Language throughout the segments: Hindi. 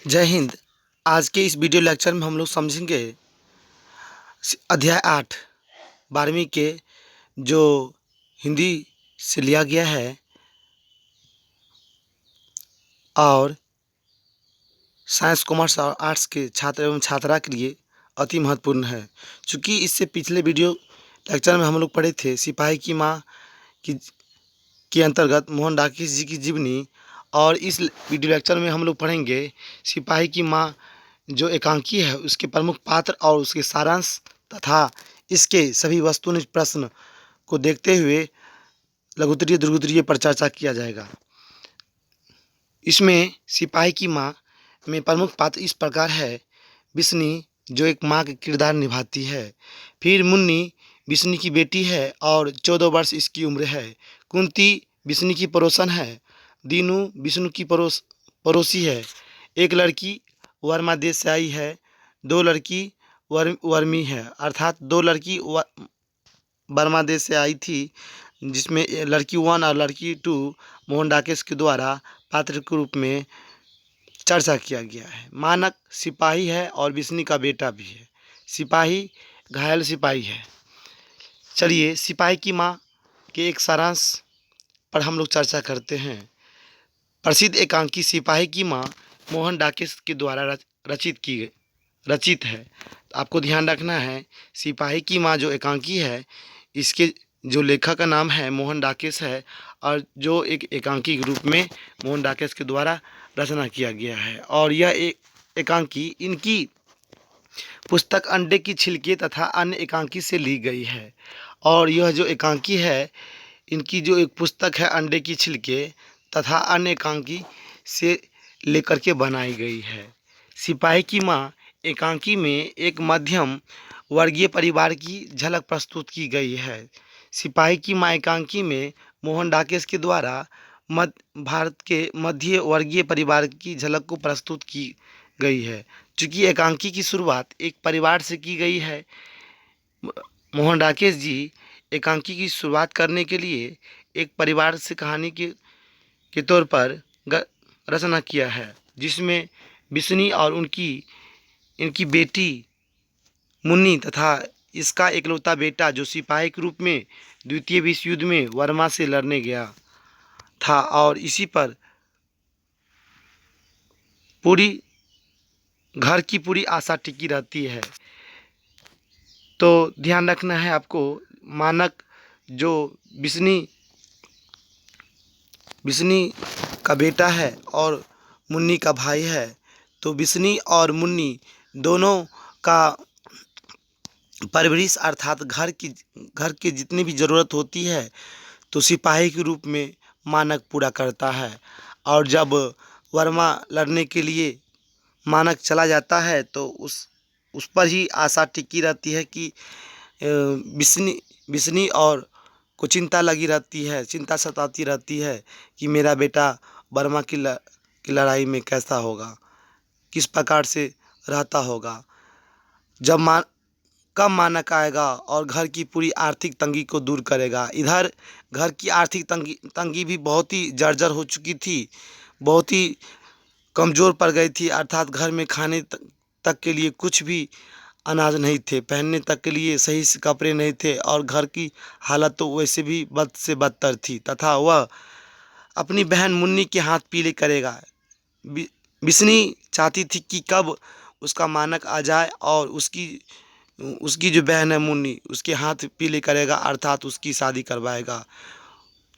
जय हिंद। आज के इस वीडियो लेक्चर में हम लोग समझेंगे अध्याय 8 12वीं के जो हिंदी से लिया गया है और साइंस कॉमर्स और आर्ट्स के छात्र एवं छात्रा के लिए अति महत्वपूर्ण है। चूँकि इससे पिछले वीडियो लेक्चर में हम लोग पढ़े थे सिपाही की माँ की के अंतर्गत मोहन डाकिस जी की जीवनी, और इस वीडियो लेक्चर में हम लोग पढ़ेंगे सिपाही की माँ जो एकांकी है उसके प्रमुख पात्र और उसके सारांश तथा इसके सभी वस्तुनिष्ठ प्रश्न को देखते हुए लघुत्तरीय द्विगुत्तरीय पर चर्चा किया जाएगा। इसमें सिपाही की माँ में प्रमुख पात्र इस प्रकार है। बिस्नी जो एक माँ का किरदार निभाती है। फिर मुन्नी बिस्नी की बेटी है और 14 वर्ष इसकी उम्र है। कुंती बिस्नी की पड़ोसन है। दीनू विष्णु की पड़ोसी है। एक लड़की वर्मा देश से आई है। 2 लड़की वर्मी है, अर्थात 2 लड़की बर्मा देश से आई थी, जिसमें लड़की 1 और लड़की 2 मोहन डाकिस के द्वारा पात्र के रूप में चर्चा किया गया है। मानक सिपाही है और बिस्नी का बेटा भी है। सिपाही घायल सिपाही है। चलिए सिपाही की माँ के एक सारांश पर हम लोग चर्चा करते हैं। प्रसिद्ध एकांकी सिपाही की माँ मोहन डाकिस के द्वारा रचित है। आपको ध्यान रखना है, सिपाही की माँ जो एकांकी है इसके जो लेखक का नाम है मोहन डाकिस है, और जो एक एकांकी के रूप में मोहन डाकिस के द्वारा रचना किया गया है। और यह एक एकांकी इनकी पुस्तक अंडे की छिलके तथा अन्य एकांकी से ली गई है। और यह जो एकांकी है इनकी जो एक पुस्तक है अंडे की छिलके तथा अन्य एकांकी से लेकर के बनाई गई है। सिपाही की माँ एकांकी में एक मध्यम वर्गीय परिवार की झलक प्रस्तुत की गई है। सिपाही की माँ एकांकी में मोहन डाकिस के द्वारा भारत के मध्य वर्गीय परिवार की झलक को प्रस्तुत की गई है। चूँकि एकांकी की शुरुआत एक परिवार से की गई है, मोहन डाकिस जी एकांकी की शुरुआत करने के लिए एक परिवार से कहानी के तौर पर रचना किया है, जिसमें बिस्नी और इनकी बेटी मुन्नी तथा इसका इकलौता बेटा जो सिपाही के रूप में द्वितीय विश्व युद्ध में वर्मा से लड़ने गया था, और इसी पर पूरी घर की पूरी आशा टिकी रहती है। तो ध्यान रखना है आपको, मानक जो बिस्नी का बेटा है और मुन्नी का भाई है, तो बिस्नी और मुन्नी दोनों का परवरिश अर्थात घर की जितनी भी ज़रूरत होती है तो सिपाही के रूप में मानक पूरा करता है। और जब वर्मा लड़ने के लिए मानक चला जाता है तो उस पर ही आशा टिकी रहती है कि बिस्नी और को चिंता लगी रहती है, चिंता सताती रहती है कि मेरा बेटा वर्मा की लड़ाई में कैसा होगा, किस प्रकार से रहता होगा, कब मानक आएगा और घर की पूरी आर्थिक तंगी को दूर करेगा। इधर घर की आर्थिक तंगी भी बहुत ही जर्जर हो चुकी थी, बहुत ही कमज़ोर पड़ गई थी, अर्थात घर में खाने तक के लिए कुछ भी अनाज नहीं थे, पहनने तक के लिए सही से कपड़े नहीं थे, और घर की हालत तो वैसे भी बद से बदतर थी। तथा वह अपनी बहन मुन्नी के हाथ पीले करेगा। बिस्नी चाहती थी कि कब उसका मानक आ जाए और उसकी जो बहन है मुन्नी उसके हाथ पीले करेगा, अर्थात उसकी शादी करवाएगा,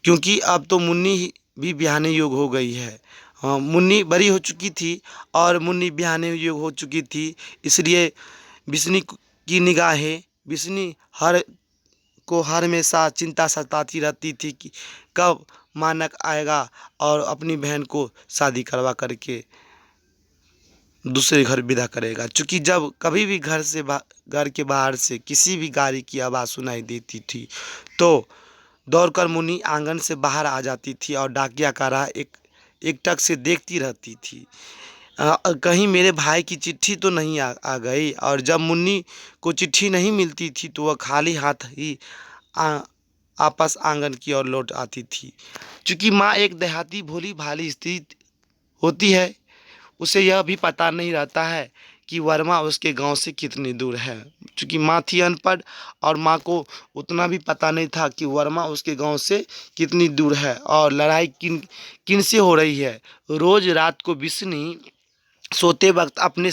क्योंकि अब तो मुन्नी भी ब्याहने योग्य हो गई है। हाँ, मुन्नी बड़ी हो चुकी थी और मुन्नी ब्याहने योग्य हो चुकी थी, इसलिए बिस्नी की निगाहें बिस्नी हर हमेशा चिंता सताती रहती थी कि कब मानक आएगा और अपनी बहन को शादी करवा करके दूसरे घर विदा करेगा। चूँकि जब कभी भी घर के बाहर से किसी भी गाड़ी की आवाज़ सुनाई देती थी तो दौड़कर मुन्नी आंगन से बाहर आ जाती थी और डाकिया का राह एकटक से देखती रहती थी, कहीं मेरे भाई की चिट्ठी तो नहीं आ गई। और जब मुन्नी को चिट्ठी नहीं मिलती थी तो वह खाली हाथ ही आपस आंगन की ओर लौट आती थी। चूँकि माँ एक देहाती भोली भाली स्त्री होती है, उसे यह भी पता नहीं रहता है कि वर्मा उसके गांव से कितनी दूर है। चूँकि माँ थी अनपढ़ और माँ को उतना भी पता नहीं था कि वर्मा उसके गांव से कितनी दूर है और लड़ाई किन किन से हो रही है। रोज़ रात को बिस्नी सोते वक्त अपने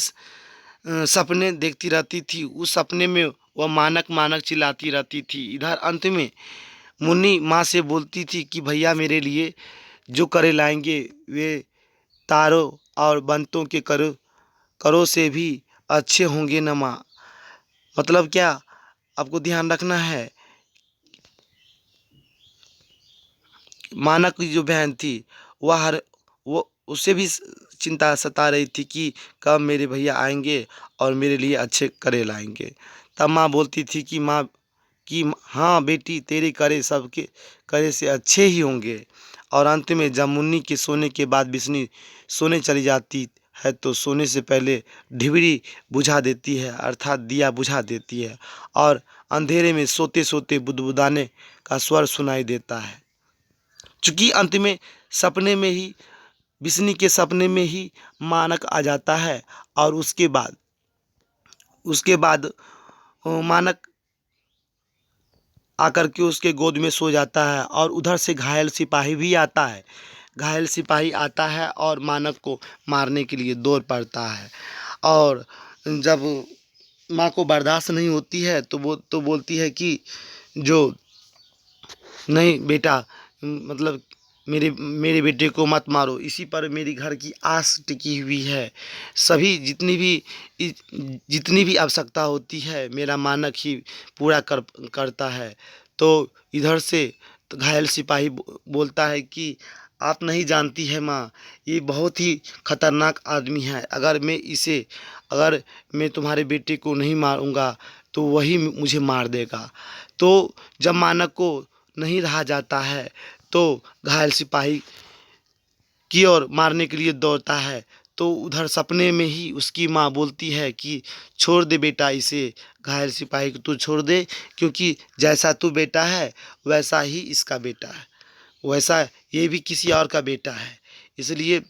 सपने देखती रहती थी। उस सपने में वह मानक मानक चिल्लाती रहती थी। इधर अंत में मुन्नी माँ से बोलती थी कि भैया मेरे लिए जो करे लाएंगे वे तारों और बंतों के करों से भी अच्छे होंगे न माँ। मतलब क्या, आपको ध्यान रखना है। मानक की जो बहन थी वो उससे भी चिंता सता रही थी कि कब मेरे भैया आएंगे और मेरे लिए अच्छे करे लाएंगे। तब माँ बोलती थी कि हाँ बेटी, तेरे करे सबके करे से अच्छे ही होंगे। और अंत में जब मुन्नी के सोने के बाद बिस्नी सोने चली जाती है तो सोने से पहले ढिबरी बुझा देती है, अर्थात दिया बुझा देती है, और अंधेरे में सोते सोते बुदबुदाने का स्वर सुनाई देता है। चूँकि अंत में सपने में ही बिस्नी के सपने में ही मानक आ जाता है और उसके बाद मानक आकर के उसके गोद में सो जाता है और उधर से घायल सिपाही भी आता है। घायल सिपाही आता है और मानक को मारने के लिए दौड़ पड़ता है। और जब माँ को बर्दाश्त नहीं होती है तो वो तो बोलती है कि जो नहीं बेटा, मतलब मेरे मेरे बेटे को मत मारो, इसी पर मेरी घर की आस टिकी हुई है। सभी जितनी भी आवश्यकता होती है मेरा मानक ही पूरा करता है। तो इधर से तो घायल सिपाही बोलता है कि आप नहीं जानती है माँ, ये बहुत ही खतरनाक आदमी है। अगर मैं तुम्हारे बेटे को नहीं मारूंगा तो वही मुझे मार देगा। तो जब मानक को नहीं रहा जाता है तो घायल सिपाही की ओर मारने के लिए दौड़ता है। तो उधर सपने में ही उसकी माँ बोलती है कि छोड़ दे बेटा इसे, घायल सिपाही को तू छोड़ दे, क्योंकि जैसा तू बेटा है वैसा ही इसका बेटा है, वैसा ये भी किसी और का बेटा है, इसलिए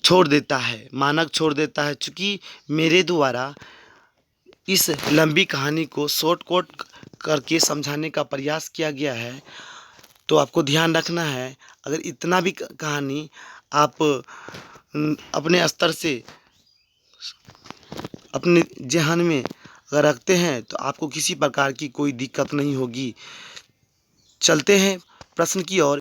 छोड़ देता है। मानक छोड़ देता है। चूँकि मेरे द्वारा इस लंबी कहानी को शॉर्टकट करके समझाने का प्रयास किया गया है, तो आपको ध्यान रखना है। अगर इतना भी कहानी आप अपने स्तर से अपने ज़हन में अगर रखते हैं तो आपको किसी प्रकार की कोई दिक्कत नहीं होगी। चलते हैं प्रश्न की ओर।